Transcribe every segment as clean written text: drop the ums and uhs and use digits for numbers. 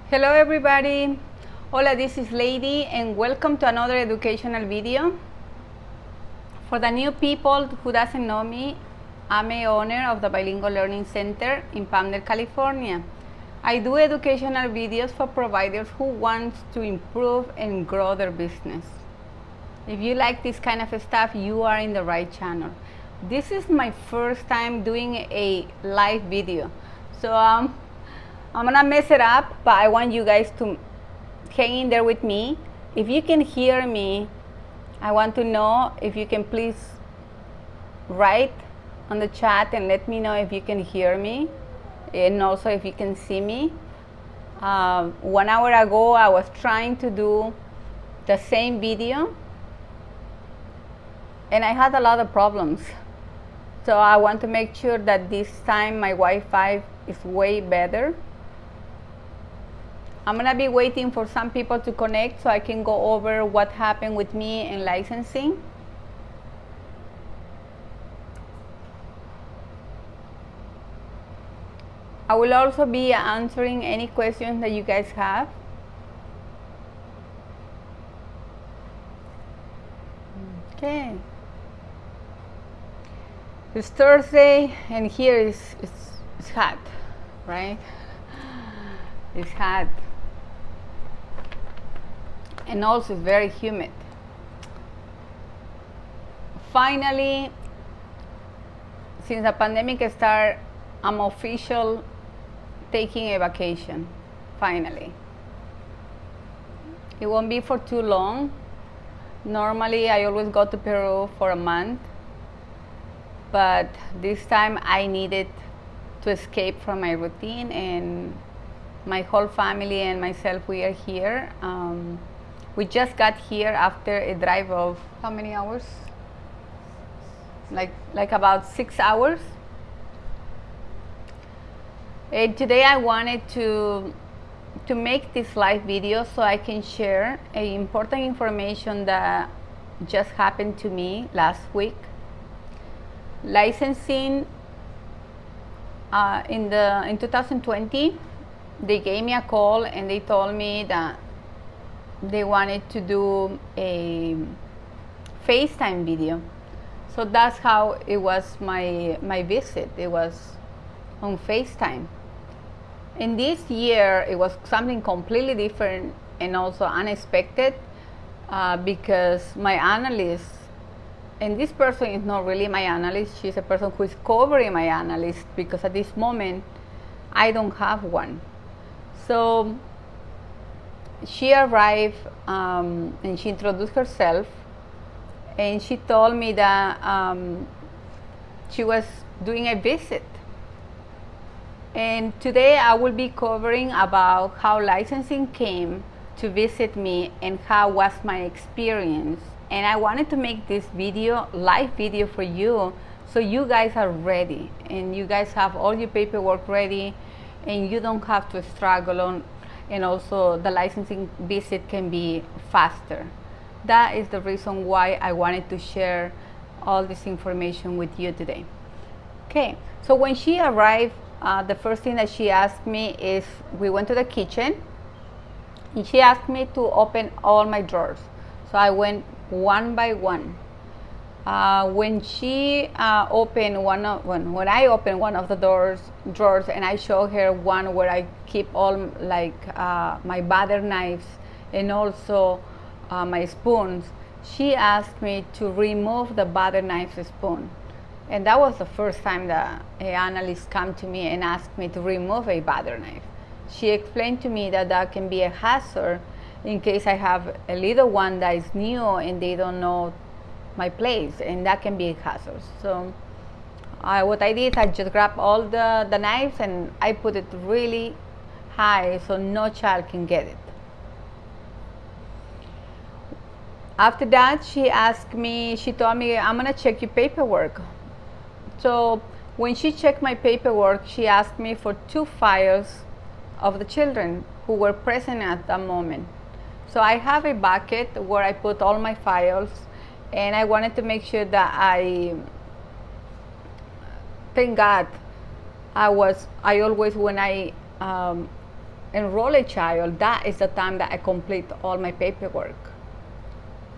Hello everybody, hola, this is Lady and welcome to another educational video. For the new people who doesn't know me, I'm a owner of the Bilingual Learning Center in Palmdale, California. I do educational videos for providers who want to improve and grow their business. If you like this kind of stuff, you are in the right channel. This is my first time doing a live video, so I'm gonna mess it up, but I want you guys to hang in there with me. If you can hear me, I want to know if you can please write on the chat and let me know if you can hear me and also if you can see me. 1 hour ago, I was trying to do the same video and I had a lot of problems. So I want to make sure that this time my Wi-Fi is way better. I'm gonna be waiting for some people to connect so I can go over what happened with me in licensing. I will also be answering any questions that you guys have. Okay. It's Thursday and here it's hot, right? It's hot. And also it's very humid. Finally, since the pandemic started, I'm official taking a vacation, finally. It won't be for too long. Normally, I always go to Peru for a month, but this time I needed to escape from my routine, and my whole family and myself, we are here. We just got here after a drive of how many hours? Like about 6 hours. And today I wanted to make this live video so I can share important information that just happened to me last week. Licensing in 2020, they gave me a call and they told me that they wanted to do a FaceTime video. So that's how it was my visit. It was on FaceTime. And this year it was something completely different and also unexpected because my analyst, and this person is not really my analyst, she's a person who is covering my analyst because at this moment I don't have one. So she arrived and she introduced herself and she told me that she was doing a visit. And today I will be covering about how licensing came to visit me and how was my experience. And I wanted to make this video, live video for you, so you guys are ready and you guys have all your paperwork ready and you don't have to struggle on, and also the licensing visit can be faster. That is the reason why I wanted to share all this information with you today. Okay, so when she arrived, the first thing that she asked me is, we went to the kitchen and she asked me to open all my drawers. So I went one by one. When she opened when I opened one of the drawers and I showed her one where I keep all my butter knives and also my spoons, she asked me to remove the butter knife spoon. And that was the first time that an analyst came to me and asked me to remove a butter knife. She explained to me that that can be a hazard in case I have a little one that is new and they don't know my place, and that can be a hazard. So what I did, I just grabbed all the knives and I put it really high so no child can get it. After that, she told me, I'm gonna check your paperwork. So when she checked my paperwork, she asked me for 2 files of the children who were present at that moment. So I have a bucket where I put all my files, and I wanted to make sure that thank God, I always, when I enroll a child, that is the time that I complete all my paperwork.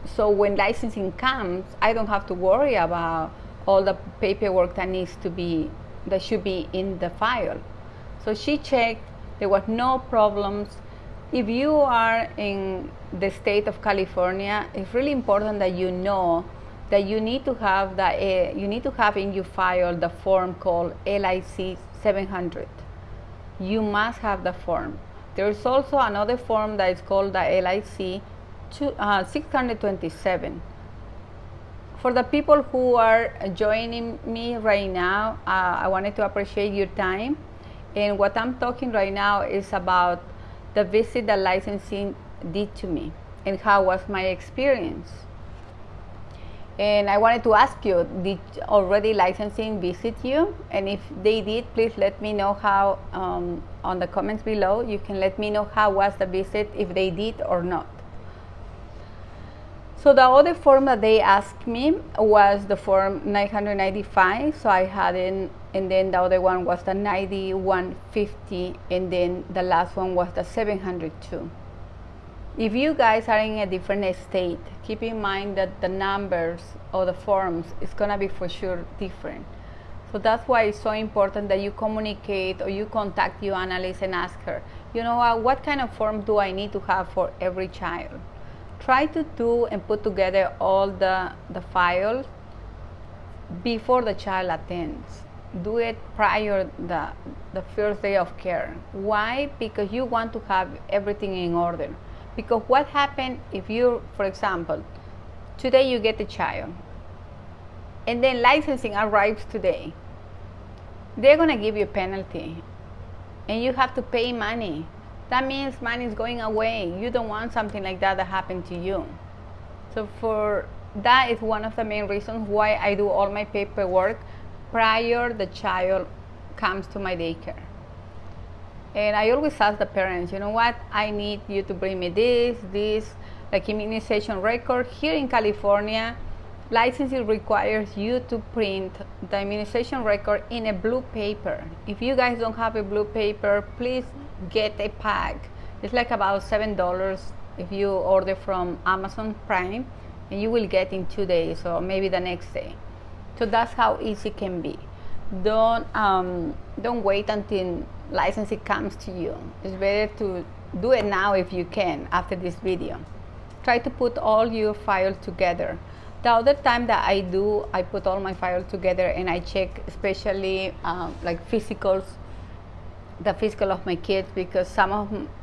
So when licensing comes, I don't have to worry about all the paperwork that should be in the file. So she checked, there was no problems. If you are in the state of California, it's really important that you know that you need to have in your file the form called LIC 700. You must have the form. There is also another form that is called the LIC 627. For the people who are joining me right now, I wanted to appreciate your time. And what I'm talking right now is about the visit that licensing did to me and how was my experience. And I wanted to ask you, did already licensing visit you? And if they did, please let me know how, on the comments below. You can let me know how was the visit, if they did or not. So the other form that they asked me was the form 995, so I had it, and then the other one was the 9150, and then the last one was the 702. If you guys are in a different state, keep in mind that the numbers of the forms is gonna be for sure different. So that's why it's so important that you communicate or you contact your analyst and ask her, you know what kind of form do I need to have for every child? Try to do and put together all the files before the child attends. Do it prior the first day of care. Why? Because you want to have everything in order. Because what happens if you, for example, today you get the child, and then licensing arrives today, they're gonna give you a penalty, and you have to pay money. That means money is going away. You don't want something like that happen to you. So that is one of the main reasons why I do all my paperwork prior the child comes to my daycare. And I always ask the parents, you know what, I need you to bring me this, like immunization record. Here in California, licensing requires you to print the immunization record in a blue paper. If you guys don't have a blue paper, please get a pack. It's like about $7 if you order from Amazon Prime, and you will get in 2 days or maybe the next day. So that's how easy it can be. Don't wait until licensing comes to you. It's better to do it now if you can after this video. Try to put all your files together. The other time that I put all my files together and I check especially like physicals, the physical of my kids, because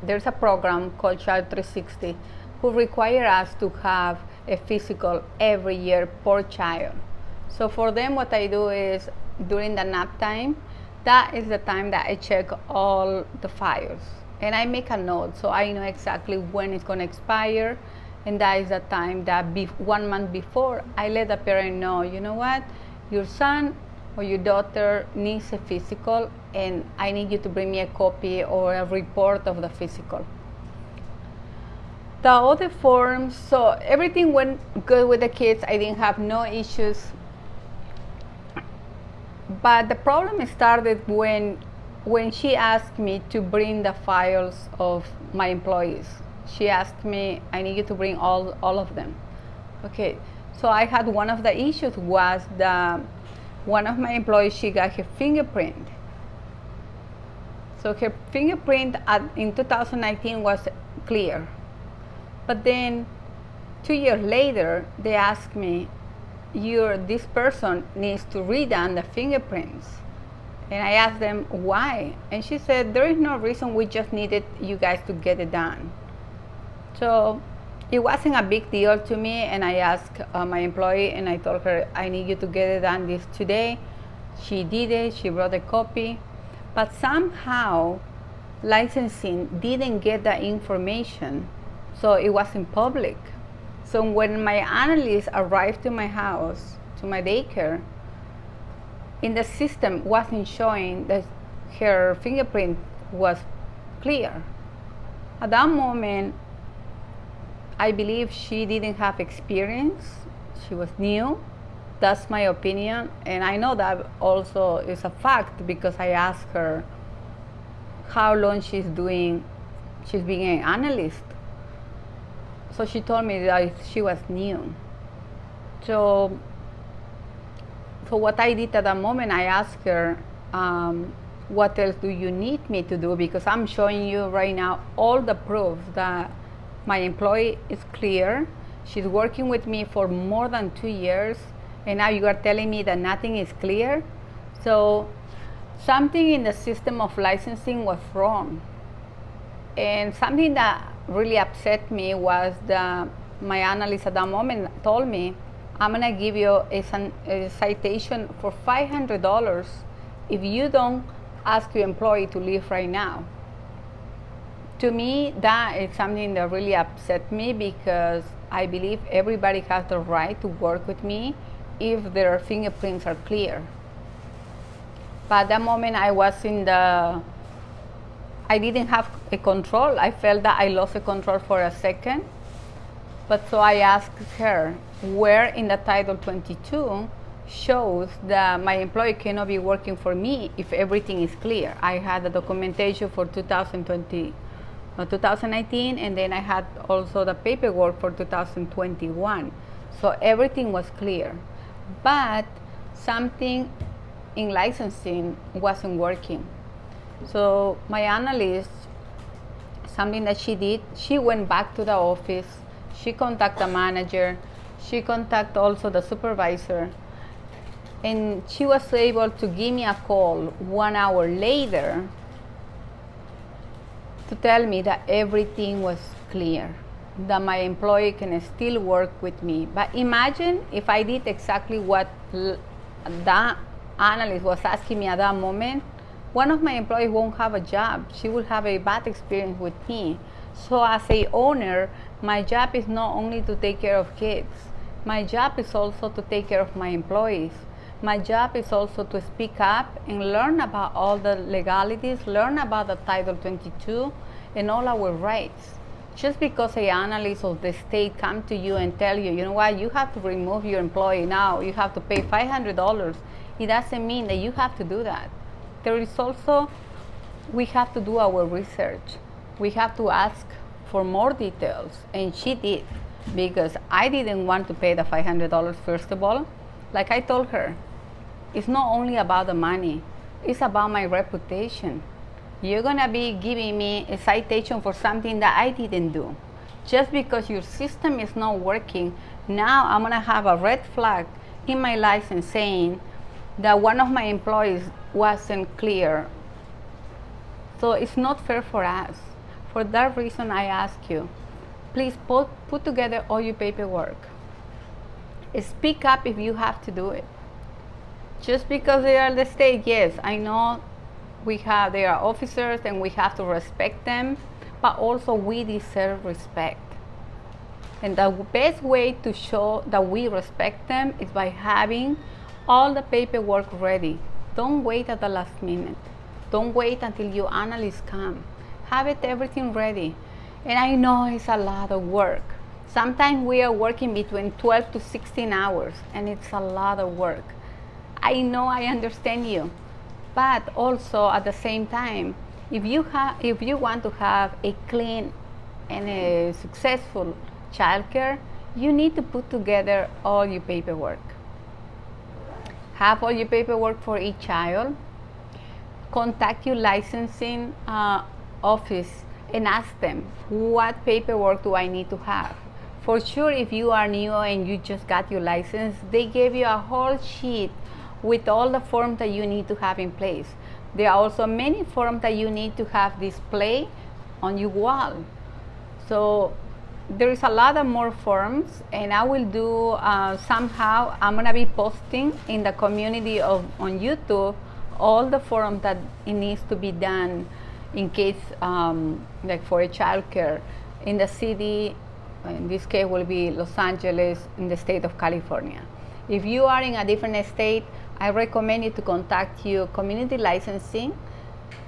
there's a program called Child 360 who require us to have a physical every year per child. So for them, what I do is during the nap time, that is the time that I check all the files. And I make a note so I know exactly when it's going to expire. And that is the time that 1 month before, I let the parent know, you know what, your son or your daughter needs a physical, and I need you to bring me a copy or a report of the physical. The other forms, so everything went good with the kids. I didn't have no issues. But the problem started when she asked me to bring the files of my employees. She asked me, I need you to bring all of them. Okay, so I had one of the issues was one of my employees, she got her fingerprint. So her fingerprint in 2019 was clear. But then 2 years later, they asked me, this person needs to redone the fingerprints. And I asked them why. And she said, there is no reason, we just needed you guys to get it done. So it wasn't a big deal to me, and I asked my employee and I told her, I need you to get it done this today. She did it, she brought a copy. But somehow licensing didn't get that information, so it wasn't public. So when my analyst arrived to my house, to my daycare, in the system wasn't showing that her fingerprint was clear. At that moment, I believe she didn't have experience. She was new. That's my opinion. And I know that also is a fact because I asked her how long she's doing she's being an analyst. So she told me that she was new. So what I did at that moment, I asked her, what else do you need me to do? Because I'm showing you right now all the proof that my employee is clear. She's working with me for more than 2 years, and now you are telling me that nothing is clear? So something in the system of licensing was wrong. And something that really upset me was that my analyst at that moment told me, I'm gonna give you a citation for $500 if you don't ask your employee to leave right now. To me, that is something that really upset me, because I believe everybody has the right to work with me if their fingerprints are clear. But at that moment I didn't have a control. I felt that I lost the control for a second. But so I asked her, where in the Title 22 shows that my employee cannot be working for me if everything is clear? I had the documentation for 2019, and then I had also the paperwork for 2021. So everything was clear. But something in licensing wasn't working. So my analyst, something that she did, she went back to the office, she contacted the manager, she contacted also the supervisor, and she was able to give me a call 1 hour later to tell me that everything was clear, that my employee can still work with me. But imagine if I did exactly what that analyst was asking me at that moment, one of my employees won't have a job. She will have a bad experience with me. So as a owner, my job is not only to take care of kids. My job is also to take care of my employees. My job is also to speak up and learn about all the legalities, learn about the Title 22 and all our rights. Just because an analyst of the state come to you and tell you, you know what, you have to remove your employee now, you have to pay $500, it doesn't mean that you have to do that. There is also, we have to do our research. We have to ask for more details, and she did, because I didn't want to pay the $500 first of all. Like I told her, it's not only about the money, it's about my reputation. You're gonna be giving me a citation for something that I didn't do. Just because your system is not working, now I'm gonna have a red flag in my license saying that one of my employees wasn't clear. So it's not fair for us. For that reason, I ask you, please put together all your paperwork. Speak up if you have to do it. Just because they are the state, yes, I know they are officers and we have to respect them, but also we deserve respect. And the best way to show that we respect them is by having all the paperwork ready. Don't wait at the last minute. Don't wait until your analysts come. Have everything ready. And I know it's a lot of work. Sometimes we are working between 12 to 16 hours, and it's a lot of work. I know, I understand you. But also at the same time, if you want to have a clean and a successful childcare, you need to put together all your paperwork. Have all your paperwork for each child. Contact your licensing office and ask them, what paperwork do I need to have? For sure, if you are new and you just got your license, they gave you a whole sheet with all the forms that you need to have in place. There are also many forms that you need to have displayed on your wall. So there is a lot of more forms, and I will do somehow, I'm gonna be posting in the community on YouTube all the forms that it needs to be done in case, like for a childcare in the city. In this case will be Los Angeles, in the state of California. If you are in a different state, I recommend you to contact your community licensing,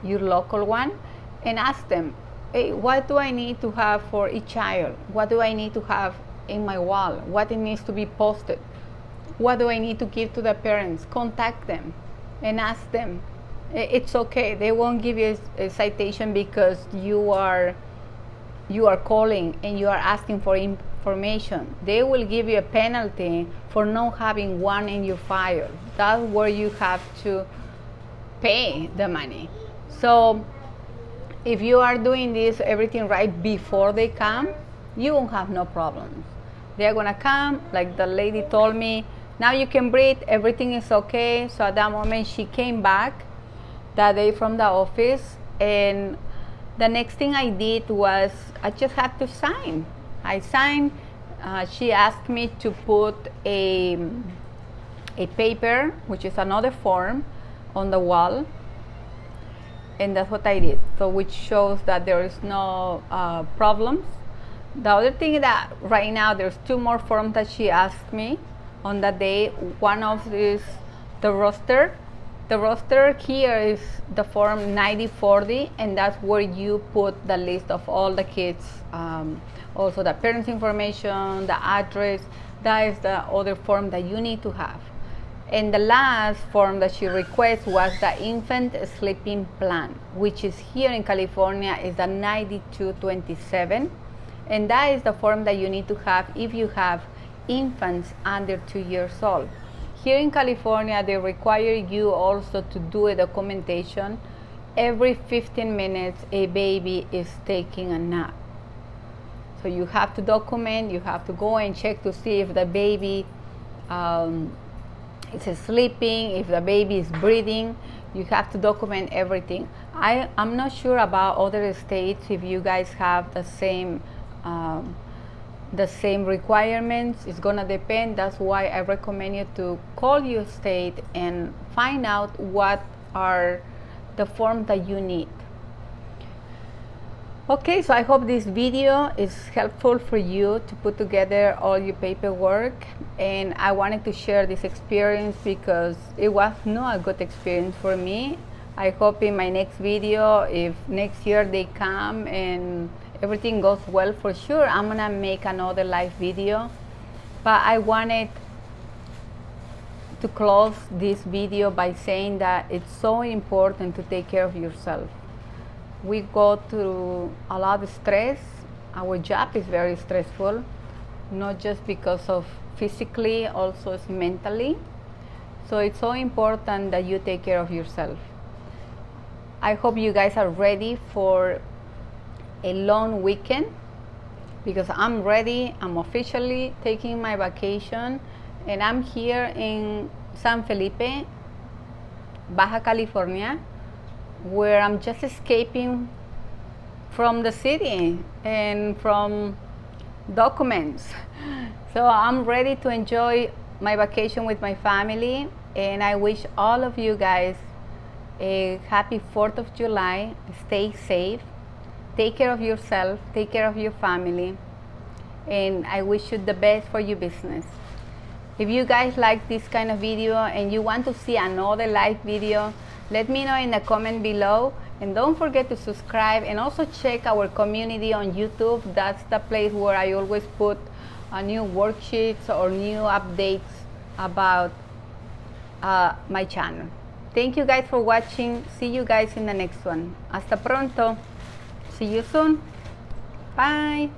your local one, and ask them, hey, what do I need to have for each child? What do I need to have in my wall? What it needs to be posted? What do I need to give to the parents? Contact them and ask them. It's okay. They won't give you a citation because you are you are calling and you are asking for information, they will give you a penalty for not having one in your file. That's where you have to pay the money. So if you are doing this everything right before they come, you won't have no problems. They're gonna come, like the lady told me, now you can breathe, everything is okay. So at that moment she came back that day from the office, and the next thing I did was I just had to sign. I signed. She asked me to put a paper, which is another form, on the wall, and that's what I did. So which shows that there is no problems. The other thing that right now there's two more forms that she asked me on that day. One of is the roster. The roster here is the form 9040, and that's where you put the list of all the kids, also the parents' information, the address. That is the other form that you need to have. And the last form that she requests was the infant sleeping plan, which is here in California is the 9227. And that is the form that you need to have if you have infants under 2 years old. Here in California, they require you also to do a documentation. Every 15 minutes, a baby is taking a nap. So you have to document, you have to go and check to see if the baby is sleeping, if the baby is breathing. You have to document everything. I'm not sure about other states if you guys have the same requirements. It's gonna depend. That's why I recommend you to call your state and find out what are the forms that you need. Okay, so I hope this video is helpful for you to put together all your paperwork, and I wanted to share this experience because it was not a good experience for me. I hope in my next video, if next year they come and everything goes well, for sure I'm gonna make another live video. But I wanted to close this video by saying that it's so important to take care of yourself. We go through a lot of stress. Our job is very stressful, not just because of physically, also it's mentally. So it's so important that you take care of yourself. I hope you guys are ready for a long weekend, because I'm ready. I'm officially taking my vacation, and I'm here in San Felipe, Baja California, where I'm just escaping from the city and from documents. So I'm ready to enjoy my vacation with my family, and I wish all of you guys a happy 4th of July. Stay safe, take care of yourself, take care of your family, and I wish you the best for your business. If you guys like this kind of video and you want to see another live video, let me know in the comment below, and don't forget to subscribe, and also check our community on YouTube. That's the place where I always put new worksheets or new updates about my channel. Thank you guys for watching. See you guys in the next one. Hasta pronto. See you soon. Bye.